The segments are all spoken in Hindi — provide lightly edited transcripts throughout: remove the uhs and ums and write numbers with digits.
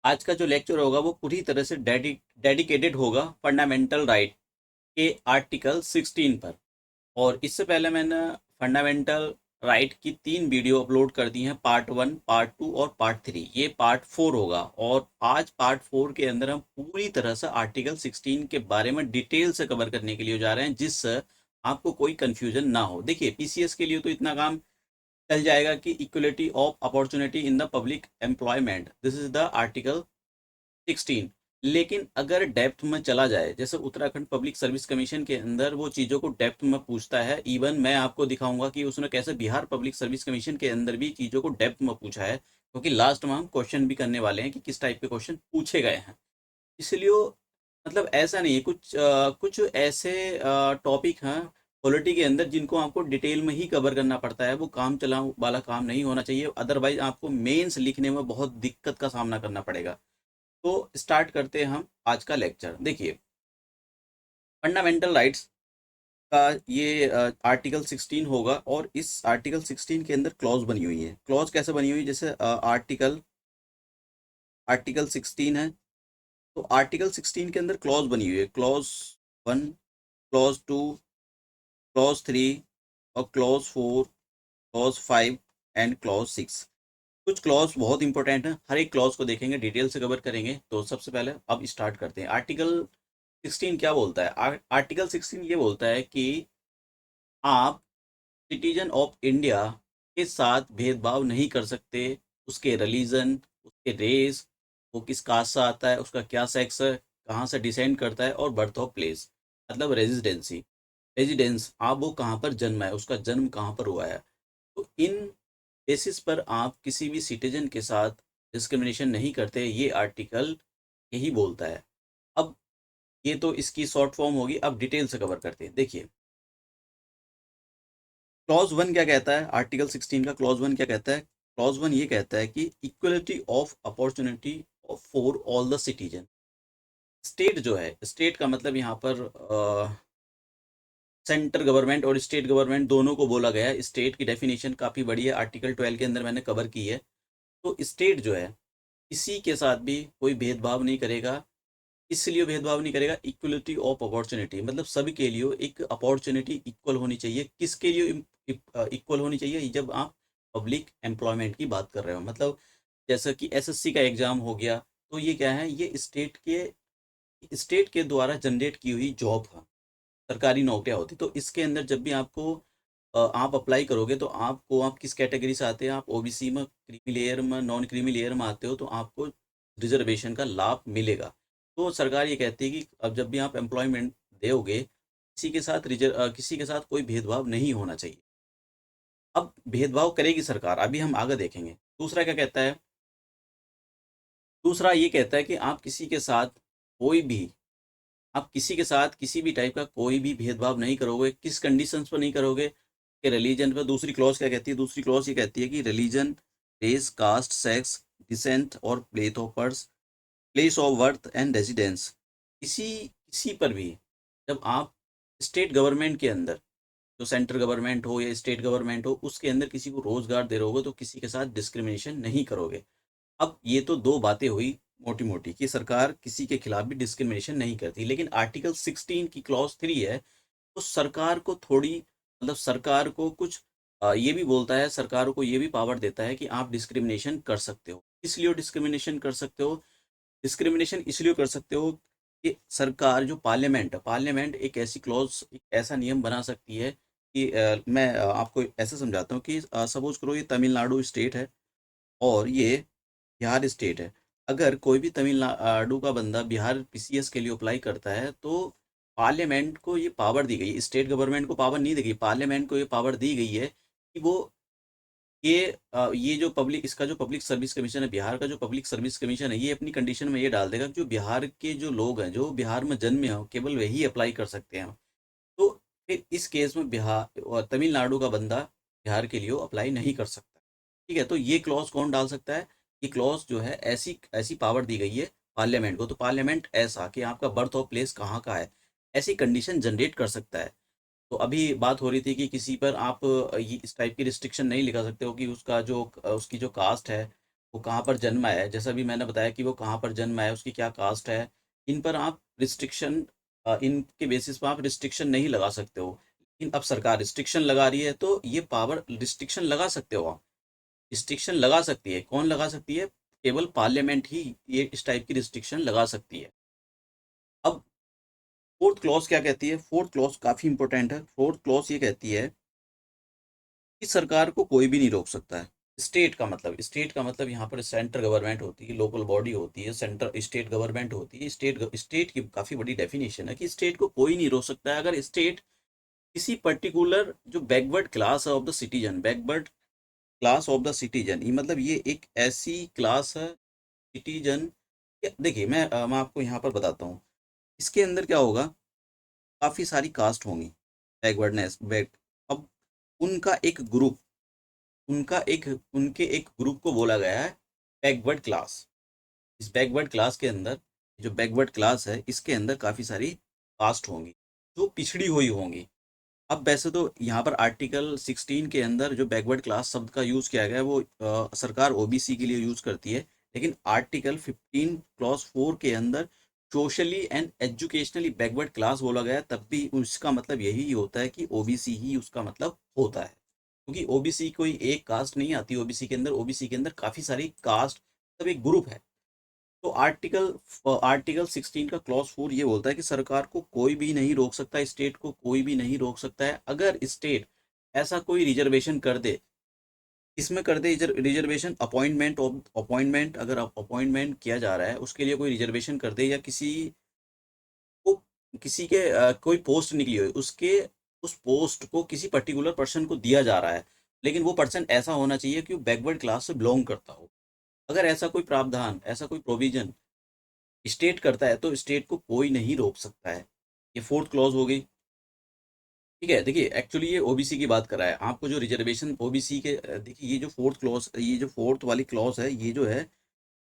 आज का जो लेक्चर होगा वो पूरी तरह से डेडिकेटेड होगा फंडामेंटल राइट के आर्टिकल 16 पर। और इससे पहले मैंने फंडामेंटल राइट की 3 वीडियो अपलोड कर दी हैं, पार्ट 1, पार्ट 2 और पार्ट 3। ये पार्ट 4 होगा और आज पार्ट 4 के अंदर हम पूरी तरह से आर्टिकल 16 के बारे में डिटेल से कवर करने के लिए जा रहे हैं, जिससे आपको कोई कंफ्यूजन ना हो। देखिए, पीसीएस के लिए तो इतना काम चल जाएगा कि equality of opportunity in the public employment, this is the article 16। लेकिन अगर डेप्थ में चला जाए, जैसे उत्तराखंड पब्लिक सर्विस कमीशन के अंदर वो चीज़ों को डेप्थ में पूछता है, इवन मैं आपको दिखाऊंगा कि उसने कैसे बिहार पब्लिक सर्विस कमीशन के अंदर भी चीज़ों को डेप्थ में पूछा है, क्योंकि लास्ट में हम क्वेश्चन भी करने वाले हैं कि किस टाइप के क्वेश्चन पूछे गए हैं। इसलिए मतलब ऐसा नहीं है, कुछ ऐसे टॉपिक हैं पॉलिटी के अंदर जिनको आपको डिटेल में ही कवर करना पड़ता है। वो काम चला वाला काम नहीं होना चाहिए, अदरवाइज आपको मेंस लिखने में बहुत दिक्कत का सामना करना पड़ेगा। तो स्टार्ट करते हैं हम आज का लेक्चर। देखिए, फंडामेंटल राइट्स का ये आर्टिकल 16 होगा और इस आर्टिकल 16 के अंदर क्लॉज बनी हुई है। क्लॉज कैसे बनी हुई है? जैसे आर्टिकल 16 है, तो आर्टिकल 16 के अंदर क्लॉज बनी हुई है, क्लॉज 1, क्लॉज 2, क्लॉज 3 और क्लॉज 4, क्लॉज 5 एंड क्लॉज 6। कुछ क्लॉज बहुत इंपॉर्टेंट है, हर एक क्लॉज को देखेंगे, डिटेल से कवर करेंगे। तो सबसे पहले अब स्टार्ट करते हैं। आर्टिकल 16 क्या बोलता है? आर्टिकल 16 ये बोलता है कि आप सिटीजन ऑफ इंडिया के साथ भेदभाव नहीं कर सकते। उसके रिलीजन, उसके रेस, वो किस कास्ट से आता है, उसका क्या सेक्स है, कहाँ से डिसेंड करता है, और बर्थ ऑफ प्लेस मतलब रेजिडेंसी, रेजिडेंस, आप वो कहाँ पर जन्म है, उसका जन्म कहाँ पर हुआ है। तो इन बेसिस पर आप किसी भी सिटीजन के साथ डिस्क्रिमिनेशन नहीं करते, ये आर्टिकल यही बोलता है। अब ये तो इसकी शॉर्ट फॉर्म होगी, अब डिटेल से कवर करते हैं। देखिए, क्लॉज 1 क्या कहता है? आर्टिकल 16 का क्लॉज 1 क्या कहता है? क्लॉज 1 ये कहता है कि equality of opportunity for all the citizen. State जो है, स्टेट का मतलब यहाँ पर सेंट्रल गवर्नमेंट और स्टेट गवर्नमेंट दोनों को बोला गया है। स्टेट की डेफिनेशन काफ़ी बड़ी है, आर्टिकल 12 के अंदर मैंने कवर की है। तो स्टेट जो है किसी के साथ भी कोई भेदभाव नहीं करेगा। इसलिए भेदभाव नहीं करेगा, इक्वलिटी ऑफ अपॉर्चुनिटी मतलब सभी के लिए एक अपॉर्चुनिटी इक्वल होनी चाहिए। किसके लिए इक्वल होनी चाहिए? जब आप पब्लिक एम्प्लॉयमेंट की बात कर रहे हो, मतलब जैसा कि एसएससी का एग्जाम हो गया, तो ये क्या है? ये स्टेट के द्वारा जनरेट की हुई जॉब है, सरकारी नौकरियां होती। तो इसके अंदर जब भी आपको आप अप्लाई करोगे, तो आपको, आप किस कैटेगरी से आते हैं, आप ओबीसी में, क्रीमी लेयर में, नॉन क्रीमी लेयर में आते हो, तो आपको रिजर्वेशन का लाभ मिलेगा। तो सरकार ये कहती है कि अब जब भी आप एम्प्लॉयमेंट दोगे, किसी के साथ कोई भेदभाव नहीं होना चाहिए। अब भेदभाव करेगी सरकार, अभी हम आगे देखेंगे। दूसरा क्या कहता है? दूसरा ये कहता है कि कोई भी आप किसी के साथ किसी भी टाइप का कोई भी भेदभाव नहीं करोगे। किस कंडीशंस पर नहीं करोगे? कि रिलीजन पर। दूसरी क्लॉज क्या कहती है? दूसरी क्लॉज ये कहती है कि religion, race, caste, sex, descent और place of birth and residence, किसी किसी पर भी, जब आप स्टेट गवर्नमेंट के अंदर, जो सेंट्रल गवर्नमेंट हो या स्टेट गवर्नमेंट हो, उसके अंदर किसी को रोजगार दे रहोगे, तो किसी के साथ डिस्क्रिमिनेशन नहीं करोगे। अब ये तो दो बातें हुई मोटी मोटी कि सरकार किसी के खिलाफ भी डिस्क्रिमिनेशन नहीं करती। लेकिन आर्टिकल 16 की क्लॉज 3 है, तो सरकार को थोड़ी, मतलब सरकार को कुछ ये भी बोलता है, सरकार को ये भी पावर देता है कि आप डिस्क्रिमिनेशन कर सकते हो। इसलिए डिस्क्रिमिनेशन कर सकते हो, डिस्क्रिमिनेशन इसलिए कर सकते हो कि सरकार, जो पार्लियामेंट एक ऐसी क्लॉज, एक ऐसा नियम बना सकती है कि मैं आपको ऐसे समझाता हूँ कि सपोज करो ये तमिलनाडु स्टेट है और ये बिहार स्टेट है। अगर कोई भी तमिलनाडु का बंदा बिहार पीसीएस के लिए अप्लाई करता है, तो पार्लियामेंट को ये पावर दी गई, स्टेट गवर्नमेंट को पावर नहीं दी गई, पार्लियामेंट को ये पावर दी गई है कि वो ये जो पब्लिक, इसका जो पब्लिक सर्विस कमीशन है, बिहार का जो पब्लिक सर्विस कमीशन है, ये अपनी कंडीशन में ये डाल देगा कि जो बिहार के जो लोग हैं, जो बिहार में जन्मे हो, केवल वही अप्लाई कर सकते हैं। तो फिर इस केस में बिहार और तमिलनाडु का बंदा बिहार के लिए अप्लाई नहीं कर सकता। ठीक है, तो ये क्लॉज कौन डाल सकता है? ये क्लॉज जो है, ऐसी ऐसी पावर दी गई है पार्लियामेंट को। तो पार्लियामेंट ऐसा कि आपका बर्थ ऑफ प्लेस कहाँ का है, ऐसी कंडीशन जनरेट कर सकता है। तो अभी बात हो रही थी कि किसी पर आप ये इस टाइप की रिस्ट्रिक्शन नहीं लगा सकते हो कि उसका जो उसकी जो कास्ट है, वो कहाँ पर जन्मा है, जैसा भी मैंने बताया कि वो कहाँ पर जन्मा है, उसकी क्या कास्ट है, इन पर आप रिस्ट्रिक्शन, इनके बेसिस पर आप रिस्ट्रिक्शन नहीं लगा सकते हो। लेकिन अब सरकार रिस्ट्रिक्शन लगा रही है, तो ये पावर रिस्ट्रिक्शन लगा सकते हो आप, रिस्ट्रिक्शन लगा सकती है। कौन लगा सकती है? केवल पार्लियामेंट ही ये इस टाइप की रिस्ट्रिक्शन लगा सकती है। अब फोर्थ क्लॉज क्या कहती है? फोर्थ क्लॉज काफी इंपॉर्टेंट है। फोर्थ क्लॉज ये कहती है कि सरकार को कोई भी नहीं रोक सकता है। स्टेट का मतलब यहाँ पर सेंट्रल गवर्नमेंट होती है, लोकल बॉडी होती है, सेंटर स्टेट गवर्नमेंट होती है। स्टेट की काफी बड़ी डेफिनेशन है कि स्टेट को कोई नहीं रोक सकता है। अगर स्टेट किसी पर्टिकुलर जो backward class of the citizen, backward class of the citizen, ये मतलब ये एक ऐसी क्लास है सिटीजन। देखिए मैं आपको यहाँ पर बताता हूँ, इसके अंदर क्या होगा, काफी सारी कास्ट होंगी, बैकवर्डनेस बैक। अब उनका एक ग्रुप, उनका एक उनके एक ग्रुप को बोला गया है बैकवर्ड क्लास। इस बैकवर्ड क्लास के अंदर, जो बैकवर्ड क्लास है, इसके अंदर काफ़ी सारी कास्ट होंगी जो पिछड़ी हुई होंगी। अब वैसे तो यहाँ पर आर्टिकल 16 के अंदर जो बैकवर्ड क्लास शब्द का यूज़ किया गया है वो सरकार ओबीसी के लिए यूज़ करती है। लेकिन आर्टिकल 15 क्लॉज 4 के अंदर socially and educationally backward class बोला गया है, तब भी उसका मतलब यही होता है कि ओबीसी ही उसका मतलब होता है। क्योंकि ओबीसी कोई एक कास्ट नहीं आती ओबीसी के अंदर, ओबीसी के अंदर काफ़ी सारी कास्ट, मतलब एक ग्रुप है। तो आर्टिकल 16 का क्लॉज 4 ये बोलता है कि सरकार को कोई भी नहीं रोक सकता, स्टेट को कोई भी नहीं रोक सकता है। अगर स्टेट ऐसा कोई रिजर्वेशन कर दे, इसमें कर दे रिजर्वेशन, अपॉइंटमेंट अगर अपॉइंटमेंट किया जा रहा है उसके लिए कोई रिजर्वेशन कर दे, या किसी को किसी के कोई पोस्ट निकली हो, उसके उस पोस्ट को किसी पर्टिकुलर पर्सन को दिया जा रहा है, लेकिन वो पर्सन ऐसा होना चाहिए कि वो बैकवर्ड क्लास से बिलोंग करता हो। अगर ऐसा कोई प्रावधान, ऐसा कोई प्रोविजन स्टेट करता है तो स्टेट को कोई नहीं रोक सकता है। ये फोर्थ क्लॉज हो गई। ठीक है, देखिए एक्चुअली ये ओबीसी की बात कर रहा है, आपको जो रिजर्वेशन ओबीसी के देखिए ये जो फोर्थ क्लॉज, ये जो फोर्थ वाली क्लॉज है, ये जो है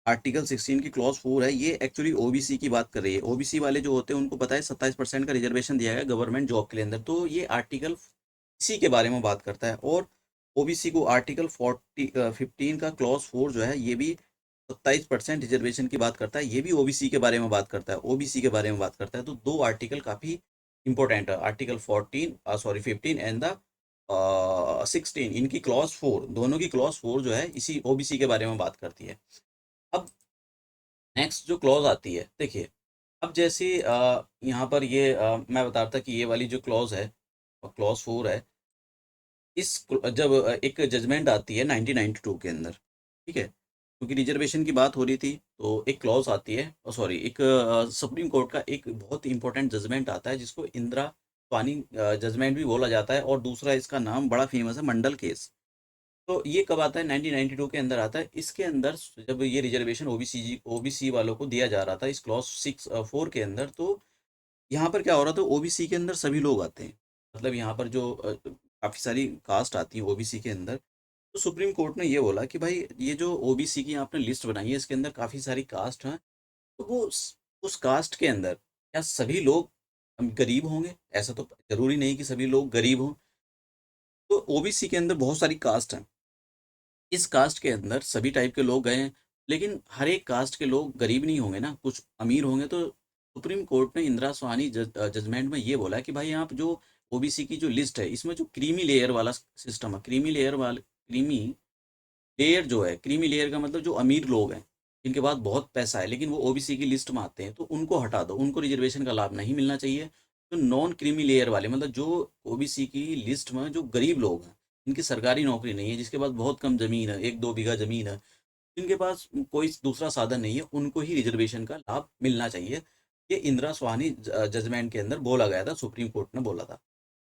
आर्टिकल 16 की क्लॉज 4 है, ये एक्चुअली ओबीसी की बात कर रही है। ओबीसी वाले जो होते हैं उनको पता है 27% का रिजर्वेशन दिया गया गवर्नमेंट जॉब के लिए अंदर, तो ये आर्टिकल इसी के बारे में बात करता है। और ओबीसी को आर्टिकल 15 का क्लॉज 4 जो है ये भी 27% रिजर्वेशन की बात करता है, ये भी ओबीसी के बारे में बात करता है, ओबीसी के बारे में बात करता है। तो दो आर्टिकल काफी इंपॉर्टेंट है, आर्टिकल 15 एंड द 16, इनकी क्लॉज 4, दोनों की क्लॉज 4 जो है इसी ओबीसी के बारे में बात करती है। अब नेक्स्ट जो क्लॉज आती है, देखिए अब जैसे यहाँ पर ये मैं बता रहा था कि ये वाली जो क्लॉज है, क्लॉज 4 है, जब एक जजमेंट आती है 1992 के अंदर, ठीक है, क्योंकि रिजर्वेशन की बात हो रही थी, तो एक क्लॉज आती है, सॉरी, एक सुप्रीम कोर्ट का एक बहुत इंपॉर्टेंट जजमेंट आता है जिसको इंदिरा स्वानी जजमेंट भी बोला जाता है, और दूसरा इसका नाम बड़ा फेमस है, मंडल केस। तो ये कब आता है? 1992 के अंदर आता है। इसके अंदर जब ये रिजर्वेशन ओबीसी वालों को दिया जा रहा था, इस क्लॉज 4 के अंदर, तो यहाँ पर क्या हो रहा था, ओबीसी के अंदर सभी लोग आते हैं, मतलब यहाँ पर जो काफ़ी सारी कास्ट आती है ओबीसी के अंदर। तो सुप्रीम कोर्ट ने ये बोला कि भाई ये जो ओबीसी की आपने लिस्ट बनाई है इसके अंदर काफ़ी सारी कास्ट हैं, तो वो उस कास्ट के अंदर क्या सभी लोग गरीब होंगे? ऐसा तो जरूरी नहीं कि सभी लोग गरीब हों। तो ओबीसी के अंदर बहुत सारी कास्ट हैं, इस कास्ट के अंदर सभी टाइप के लोग गए हैं, लेकिन हर एक कास्ट के लोग गरीब नहीं होंगे ना, कुछ अमीर होंगे। तो सुप्रीम कोर्ट ने इंदिरा स्वानी जजमेंट में ये बोला कि भाई आप जो ओबीसी की जो लिस्ट है इसमें जो क्रीमी लेयर वाला सिस्टम है, क्रीमी लेयर जो है, क्रीमी लेयर का मतलब जो अमीर लोग हैं जिनके पास बहुत पैसा है लेकिन वो ओबीसी की लिस्ट में आते हैं, तो उनको हटा दो, उनको रिजर्वेशन का लाभ नहीं मिलना चाहिए। तो नॉन क्रीमी लेयर वाले, मतलब जो ओबीसी की लिस्ट में जो गरीब लोग हैं, जिनकी सरकारी नौकरी नहीं है, जिसके पास बहुत कम ज़मीन है, 1-2 बीघा ज़मीन है, जिनके पास कोई दूसरा साधन नहीं है, उनको ही रिजर्वेशन का लाभ मिलना चाहिए। ये इंदिरा स्वानी जजमेंट के अंदर बोला गया था, सुप्रीम कोर्ट ने बोला था।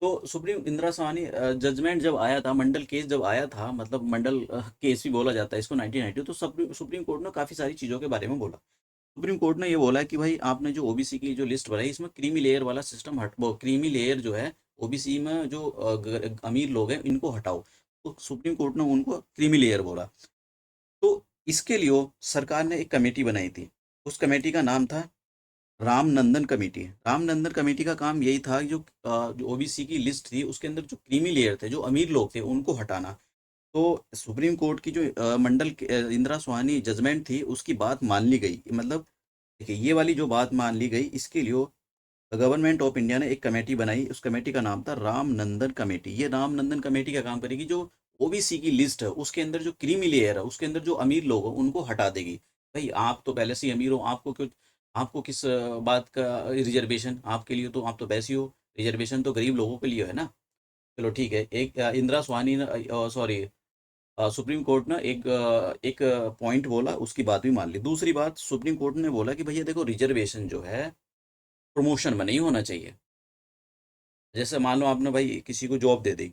तो सुप्रीम इंदिरा साहनी जजमेंट जब आया था, मंडल केस जब आया था, मतलब मंडल केस भी बोला जाता है इसको, 1992, तो सुप्रीम कोर्ट ने काफ़ी सारी चीज़ों के बारे में बोला। सुप्रीम कोर्ट ने ये बोला कि भाई आपने जो ओबीसी की जो लिस्ट बनाई इसमें क्रीमी लेयर वाला सिस्टम वो क्रीमी लेयर जो है ओबीसी में जो अमीर लोग हैं इनको हटाओ। तो सुप्रीम कोर्ट ने उनको क्रीमी लेयर बोला। तो इसके लिए सरकार ने एक कमेटी बनाई थी, उस कमेटी का नाम था रामनंदन कमेटी। रामनंदन कमेटी का काम यही था कि जो ओबीसी की लिस्ट थी उसके अंदर जो क्रीमी लेयर थे, जो अमीर लोग थे, उनको हटाना। तो सुप्रीम कोर्ट की जो इंदिरा सुहानी जजमेंट थी उसकी बात मान ली गई। मतलब देखिए ये वाली जो बात मान ली गई, इसके लिए गवर्नमेंट ऑफ इंडिया ने एक कमेटी बनाई। उस कमेटी का नाम था रामनंदन कमेटी। ये रामनंदन कमेटी का काम करेगी, जो ओबीसी की लिस्ट है उसके अंदर जो क्रीमी लेयर है उसके अंदर जो अमीर लोग हैं उनको हटा देगी। भाई आप तो पहले से ही अमीर हो, आपको क्यों, आपको किस बात का रिजर्वेशन? आपके लिए तो, आप तो वैसे ही हो, रिजर्वेशन तो गरीब लोगों के लिए है ना। चलो ठीक है, एक इंदिरा सुहानी सॉरी सुप्रीम कोर्ट ना एक पॉइंट बोला, उसकी बात भी मान ली। दूसरी बात सुप्रीम कोर्ट ने बोला कि भैया देखो, रिजर्वेशन जो है प्रमोशन में नहीं होना चाहिए। जैसे मान लो आपने भाई किसी को जॉब दे दी,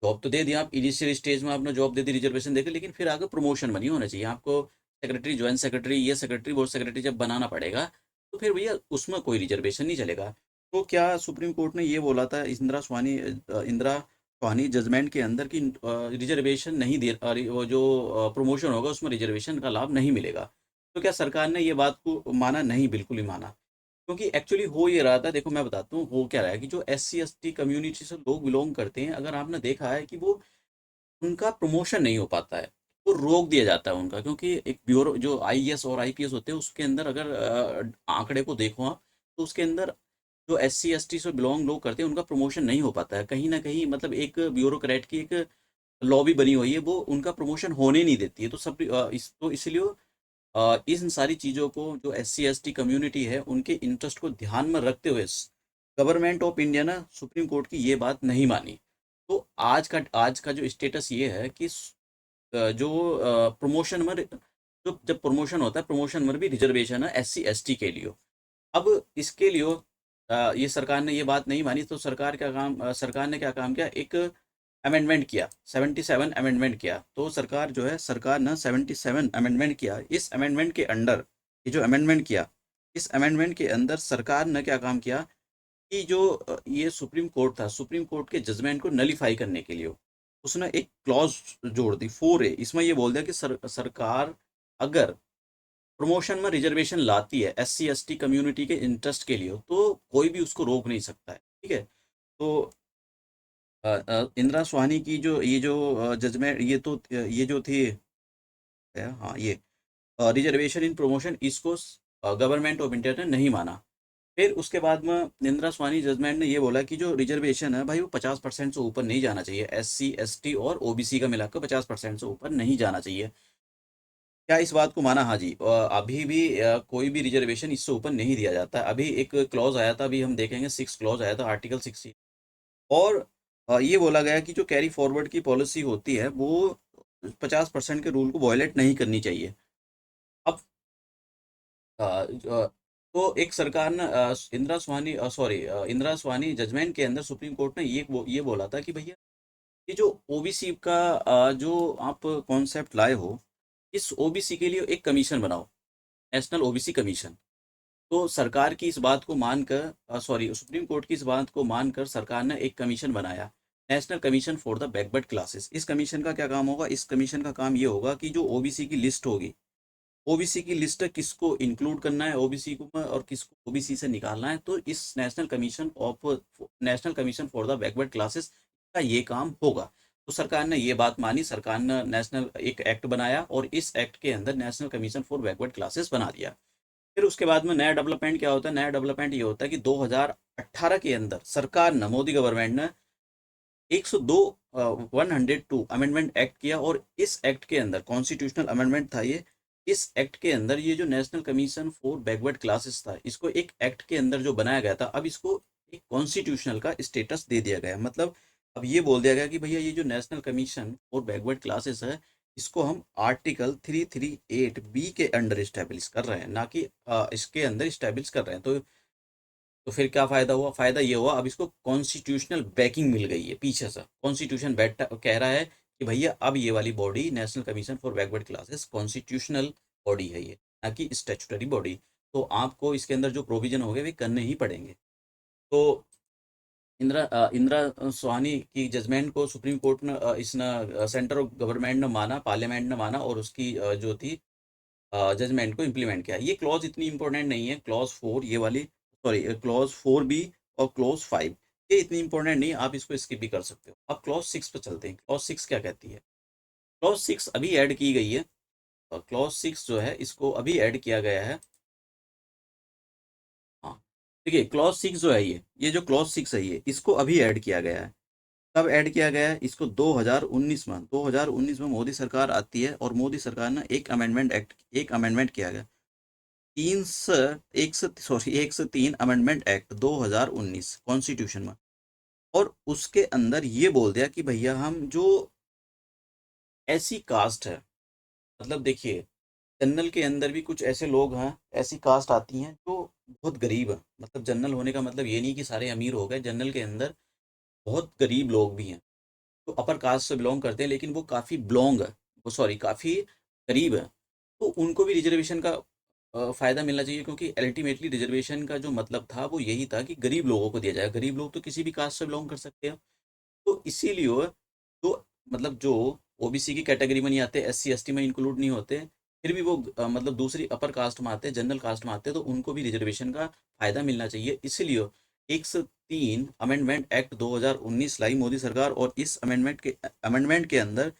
जॉब तो दे दी, आप इनिशियल स्टेज में आपने जॉब दे दी, रिजर्वेशन देकर, लेकिन फिर आगे प्रमोशन में नहीं होना चाहिए। आपको सेक्रेटरी, ज्वाइंट सेक्रेटरी, ये सेक्रेटरी, वो सेक्रेटरी जब बनाना पड़ेगा, तो फिर भैया उसमें कोई रिजर्वेशन नहीं चलेगा। तो क्या सुप्रीम कोर्ट ने ये बोला था इंदिरा सुहानी जजमेंट के अंदर की रिजर्वेशन नहीं दे, वो जो प्रमोशन होगा उसमें रिजर्वेशन का लाभ नहीं मिलेगा। तो क्या सरकार ने ये बात को माना? नहीं, बिल्कुल ही माना। क्योंकि एक्चुअली हो ये रहा था, देखो मैं बताता हूँ हो क्या रहा है कि जो SC ST कम्युनिटी से लोग बिलोंग करते हैं, अगर आपने देखा है कि वो, उनका प्रमोशन नहीं हो पाता है, वो रोक दिया जाता है उनका। क्योंकि एक ब्यूरो जो IAS और IPS होते हैं उसके अंदर अगर आंकड़े को देखो आप, तो उसके अंदर जो SC ST से बिलोंग लोग करते हैं उनका प्रमोशन नहीं हो पाता है कहीं ना कहीं। मतलब एक ब्यूरोक्रेट की एक लॉबी बनी हुई है, वो उनका प्रमोशन होने नहीं देती है। तो तो इसलिए इन सारी चीज़ों को जो SC ST कम्युनिटी है उनके इंटरेस्ट को ध्यान में रखते हुए गवर्नमेंट ऑफ इंडिया ने सुप्रीम कोर्ट की ये बात नहीं मानी। तो आज का जो स्टेटस ये है कि जो प्रमोशन में, जो जब प्रमोशन होता है, प्रमोशन में भी रिजर्वेशन है SC ST के लिए। अब इसके लिए ये सरकार ने ये बात नहीं मानी, तो सरकार ने क्या काम किया, एक अमेंडमेंट किया, 77 अमेंडमेंट किया। तो सरकार जो है, सरकार ने 77 अमेंडमेंट किया। इस अमेंडमेंट के अंडर, ये जो अमेंडमेंट किया, इस अमेंडमेंट के अंदर सरकार ने क्या काम किया कि जो ये सुप्रीम कोर्ट था, सुप्रीम कोर्ट के जजमेंट को नलीफाई करने के लिए उसने एक क्लॉज जोड़ दी, 4A। इसमें ये बोल दिया कि सरकार अगर प्रमोशन में रिजर्वेशन लाती है SC ST कम्युनिटी के इंटरेस्ट के लिए, तो कोई भी उसको रोक नहीं सकता है। ठीक है। तो इंदिरा सुहानी की जो जजमेंट, ये जो थी, हाँ, ये रिजर्वेशन इन प्रमोशन, इसको गवर्नमेंट ऑफ इंडिया ने नहीं माना। फिर उसके बाद में इंदिरा सुहानी जजमेंट ने ये बोला कि जो रिजर्वेशन है भाई, वो 50% से ऊपर नहीं जाना चाहिए। SC ST और OBC का मिलाकर 50% से ऊपर नहीं जाना चाहिए। क्या इस बात को माना? हाँ जी। अभी भी कोई भी रिजर्वेशन इससे ऊपर नहीं दिया जाता है। अभी एक क्लॉज आया था, अभी हम देखेंगे, 6 क्लॉज आया था, आर्टिकल 60। और ये बोला गया कि जो कैरी फॉरवर्ड की पॉलिसी होती है वो 50% के रूल को वायलेट नहीं करनी चाहिए। अब तो एक सरकार ने इंदिरा सुहानी जजमेंट के अंदर सुप्रीम कोर्ट ने ये बोला था कि भैया, ये जो ओबीसी का जो आप कॉन्सेप्ट लाए हो, इस ओबीसी के लिए एक कमीशन बनाओ, नेशनल ओबीसी कमीशन। तो सरकार की इस बात को मानकर, सुप्रीम कोर्ट की इस बात को मानकर सरकार ने एक कमीशन बनाया, national commission for the backward classes. इस कमीशन का क्या काम होगा? इस कमीशन का काम ये होगा कि जो ओबीसी की लिस्ट होगी, ओबीसी की लिस्ट किसको इंक्लूड करना है ओबीसी को में, और किसको ओबीसी से निकालना है, तो इस national commission for the backward classes का ये काम होगा। तो सरकार ने ये बात मानी, सरकार ने नेशनल एक एक्ट बनाया और इस एक्ट के अंदर national commission for backward classes बना दिया। फिर उसके बाद में नया डेवलपमेंट क्या होता है? नया डेवलपमेंट ये होता है कि 2018 के अंदर सरकार ने, मोदी गवर्नमेंट ने 102 102 अमेंडमेंट एक्ट किया। और इस एक्ट के अंदर कॉन्स्टिट्यूशनल अमेंडमेंट था ये। इस एक्ट के अंदर ये जो national commission for backward classes था, इसको एक एक्ट के अंदर जो बनाया गया था, अब इसको एक कॉन्स्टिट्यूशनल का स्टेटस दे दिया गया। मतलब अब ये बोल दिया गया कि भैया, ये जो national commission for backward classes है, इसको हम आर्टिकल 338B के अंडर इस्टेब्लिश कर रहे हैं, ना कि इसके अंदर इस्टेब्लिश कर रहे हैं। तो फिर क्या फ़ायदा हुआ? फ़ायदा ये हुआ, अब इसको कॉन्स्टिट्यूशनल बैकिंग मिल गई है पीछे से। कॉन्स्टिट्यूशन बैठ कह रहा है कि भैया, अब ये वाली body national commission for backward classes constitutional body है ये, ना कि स्टैट्यूटरी बॉडी। तो आपको इसके अंदर जो प्रोविजन हो गए वे करने ही पड़ेंगे। तो इंदिरा सुहानी की जजमेंट को सुप्रीम कोर्ट ने, इसने सेंट्रल गवर्नमेंट ने माना, पार्लियामेंट ने माना, और उसकी जो थी जजमेंट को इम्प्लीमेंट किया। ये क्लॉज इतनी इंपॉर्टेंट नहीं है, क्लॉज 4 ये वाली, सॉरी, क्लॉज 4B और क्लॉज 5। ये इतनी इंपॉर्टेंट नहीं, आप इसको स्किप भी कर सकते हो। अब क्लॉज 6 पे चलते हैं। क्लॉज 6 क्या कहती है? क्लॉज 6 अभी ऐड की गई है। क्लॉज 6 जो है इसको अभी ऐड किया गया है। हाँ, देखिए क्लॉज 6 जो है ये जो क्लॉज 6 है ये इसको अभी ऐड किया गया है। कब ऐड किया गया है इसको? 2019 में मोदी सरकार आती है और मोदी सरकार ने एक अमेंडमेंट किया गया। 103 अमेंडमेंट एक्ट 2019 कॉन्स्टिट्यूशन में। और उसके अंदर ये बोल दिया कि भैया हम जो ऐसी कास्ट है, मतलब देखिए जनरल के अंदर भी कुछ ऐसे लोग हैं, ऐसी कास्ट आती हैं जो बहुत गरीब है। मतलब जनरल होने का मतलब ये नहीं कि सारे अमीर हो गए, जनरल के अंदर बहुत गरीब लोग भी हैं तो अपर कास्ट से बिलोंग करते हैं, लेकिन वो काफ़ी बिलोंग है, वो सॉरी काफ़ी करीब है। तो उनको भी रिजर्वेशन का फ़ायदा मिलना चाहिए, क्योंकि अल्टीमेटली रिजर्वेशन का जो मतलब था वो यही था कि गरीब लोगों को दिया जाए। गरीब लोग तो किसी भी कास्ट से बिलोंग कर सकते हैं। तो इसीलिए तो मतलब जो ओबीसी की कैटेगरी में नहीं आते, एससी एसटी में इंक्लूड नहीं होते, फिर भी वो मतलब दूसरी अपर कास्ट में आते हैं, जनरल कास्ट में आते हैं, तो उनको भी रिजर्वेशन का फायदा मिलना चाहिए। इसलिए 103 अमेंडमेंट एक्ट 2019 लाई मोदी सरकार। और इस अमेंडमेंट के अंदर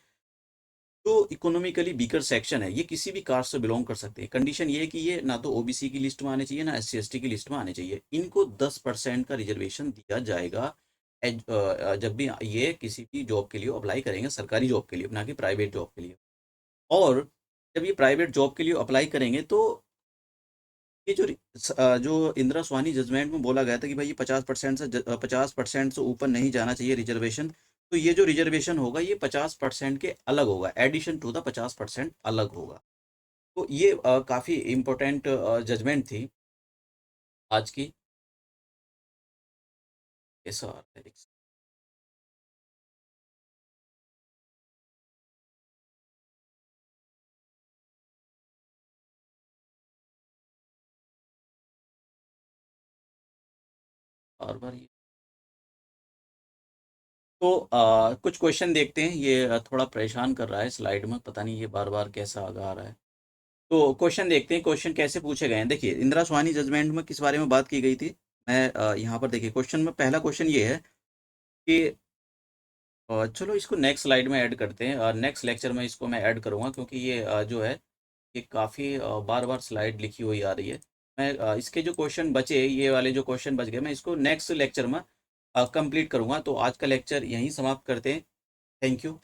जो इकोनॉमिकली वीकर सेक्शन है ये किसी भी कास्ट से बिलोंग कर सकते हैं। कंडीशन ये है कि ये ना तो ओबीसी की लिस्ट में आने चाहिए, ना एससी एसटी की लिस्ट में आने चाहिए। इनको 10% का रिजर्वेशन दिया जाएगा जब भी ये किसी भी जॉब के लिए अप्लाई करेंगे, सरकारी जॉब के लिए, ना कि प्राइवेट जॉब के लिए। और जब ये प्राइवेट जॉब के लिए अप्लाई करेंगे तो ये जो इंदिरा स्वानी जजमेंट में बोला गया था कि भाई ये 50% से ऊपर नहीं जाना चाहिए रिजर्वेशन। तो ये जो रिजर्वेशन होगा ये 50% के अलग होगा, एडिशन टू द 50% अलग होगा। तो ये काफ़ी इम्पोर्टेंट जजमेंट थी आज की। ऐसा बार बार ये तो कुछ क्वेश्चन देखते हैं। ये थोड़ा परेशान कर रहा है स्लाइड में, पता नहीं ये बार बार कैसा आ रहा है। तो क्वेश्चन देखते हैं, क्वेश्चन कैसे पूछे गए हैं। देखिए इंदिरा स्वानी जजमेंट में किस बारे में बात की गई थी। मैं यहाँ पर देखिए क्वेश्चन में पहला क्वेश्चन ये है कि चलो इसको नेक्स्ट स्लाइड में ऐड करते हैं, और नेक्स्ट लेक्चर में इसको मैं ऐड करूँगा, क्योंकि ये जो है ये काफ़ी बार बार स्लाइड लिखी हुई आ रही है। मैं इसके जो क्वेश्चन बचे, ये वाले जो क्वेश्चन बच गए, मैं इसको नेक्स्ट लेक्चर में कंप्लीट करूँगा। तो आज का लेक्चर यहीं समाप्त करते हैं। Thank you.